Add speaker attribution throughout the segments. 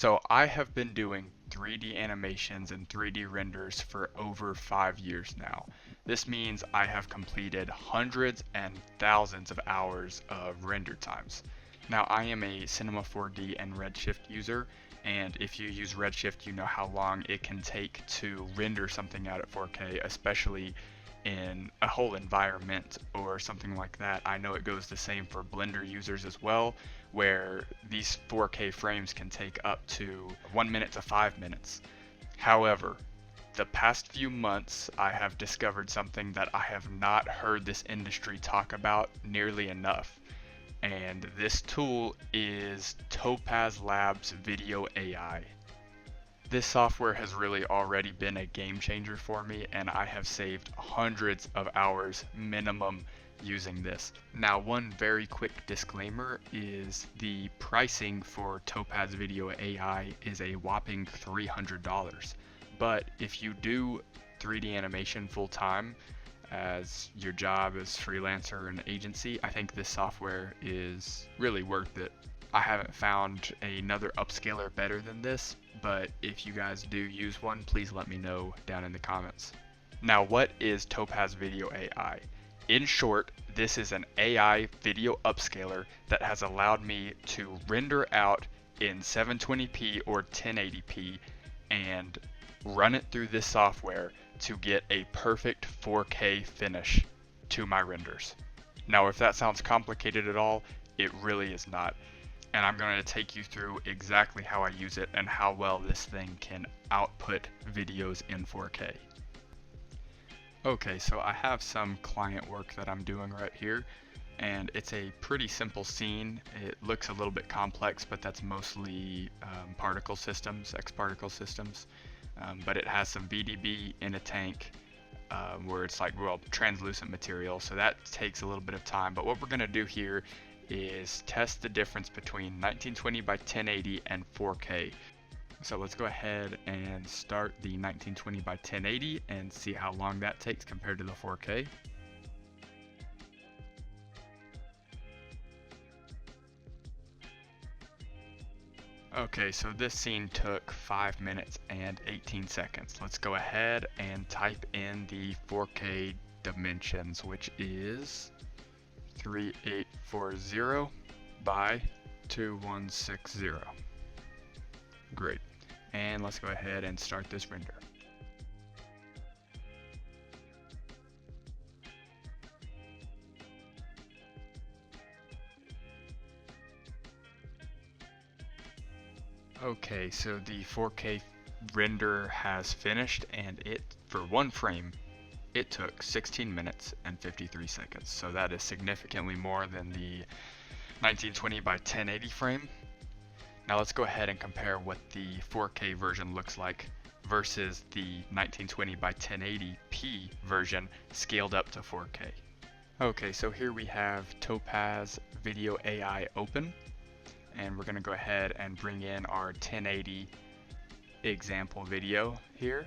Speaker 1: So I have been doing 3D animations and 3D renders for over 5 years now. This means I have completed hundreds and thousands of hours of render times. Now I am a Cinema 4D and Redshift user, and if you use Redshift you know how long it can take to render something out at 4K, especially in a whole environment or something like that. I know it goes the same for Blender users as well, where these 4K frames can take up to 1 minute to 5 minutes. However, the past few months I have discovered something that I have not heard this industry talk about nearly enough. And this tool is Topaz Labs Video AI. This software has really already been a game changer for me, and I have saved hundreds of hours minimum using this. Now, one very quick disclaimer is the pricing for Topaz Video AI is a whopping $300. But if you do 3D animation full time as your job as freelancer or an agency, I think this software is really worth it. I haven't found another upscaler better than this, but if you guys do use one, please let me know down in the comments. Now, what is Topaz Video AI? In short, this is an AI video upscaler that has allowed me to render out in 720p or 1080p and run it through this software to get a perfect 4K finish to my renders. Now, if that sounds complicated at all, it really is not. And I'm going to take you through exactly how I use it and how well this thing can output videos in 4K. Okay, so I have some client work that I'm doing right here, and it's a pretty simple scene. It looks a little bit complex, but that's mostly particle systems, X-particle systems. But it has some VDB in a tank where it's like, well, translucent material, so that takes a little bit of time. But what we're going to do here is test the difference between 1920 by 1080 and 4K. So let's go ahead and start the 1920 by 1080 and see how long that takes compared to the 4K. Okay, so this scene took 5 minutes and 18 seconds. Let's go ahead and type in the 4K dimensions, which is 3840 by 2160. Great. And let's go ahead and start this render. Okay, so the 4K render has finished, and for one frame, it took 16 minutes and 53 seconds. So that is significantly more than the 1920 by 1080 frame. Now let's go ahead and compare what the 4K version looks like versus the 1920 by 1080p version scaled up to 4K. Okay, so here we have Topaz Video AI open, and we're going to go ahead and bring in our 1080 example video here.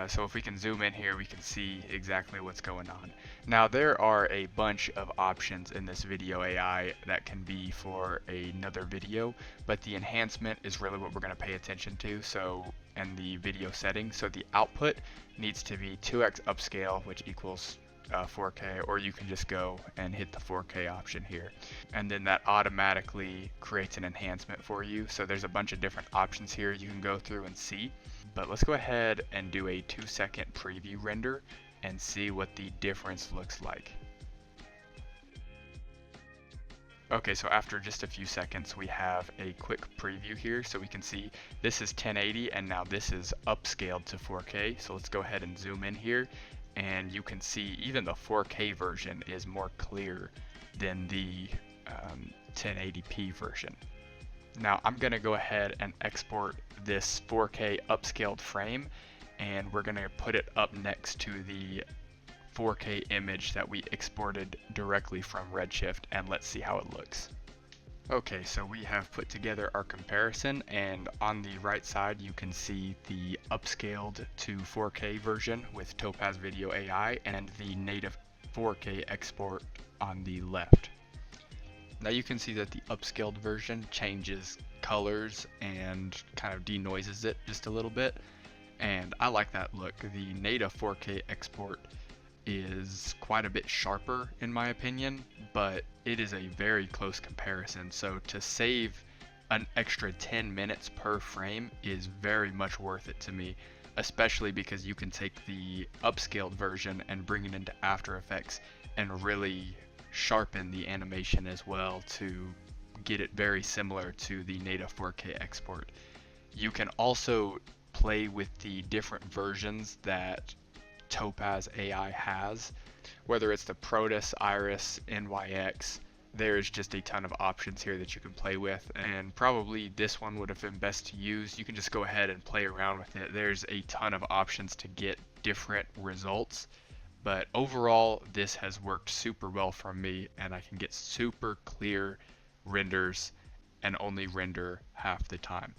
Speaker 1: So if we can zoom in here, we can see exactly what's going on. Now there are a bunch of options in this video AI that can be for another video, but the enhancement is really what we're going to pay attention to. So, and the video settings, so the output needs to be 2x upscale, which equals 4K, or you can just go and hit the 4K option here, and then that automatically creates an enhancement for you. So there's a bunch of different options here you can go through and see, but let's go ahead and do a 2-second preview render and see what the difference looks like. Okay, so after just a few seconds we have a quick preview here, so we can see this is 1080 and now this is upscaled to 4K. So let's go ahead and zoom in here, and you can see even the 4K version is more clear than the 1080p version. Now I'm going to go ahead and export this 4K upscaled frame, and we're going to put it up next to the 4K image that we exported directly from Redshift, and let's see how it looks. Okay, so we have put together our comparison, and on the right side you can see the upscaled to 4K version with Topaz Video AI and the native 4K export on the left. Now you can see that the upscaled version changes colors and kind of denoises it just a little bit. And I like that look. The native 4K export is quite a bit sharper in my opinion, but it is a very close comparison. So to save an extra 10 minutes per frame is very much worth it to me, especially because you can take the upscaled version and bring it into After Effects and really sharpen the animation as well to get it very similar to the native 4K export. You can also play with the different versions that Topaz AI has, whether it's the Protus, Iris, NYX. There's just a ton of options here that you can play with, and probably this one would have been best to use. You can just go ahead and play around with it. There's a ton of options to get different results, but overall this has worked super well for me, and I can get super clear renders and only render half the time.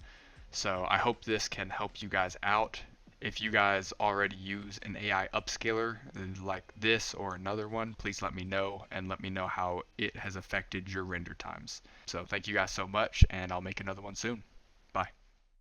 Speaker 1: So I hope this can help you guys out. If you guys already use an AI upscaler like this or another one, please let me know and let me know how it has affected your render times. So thank you guys so much, and I'll make another one soon. Bye.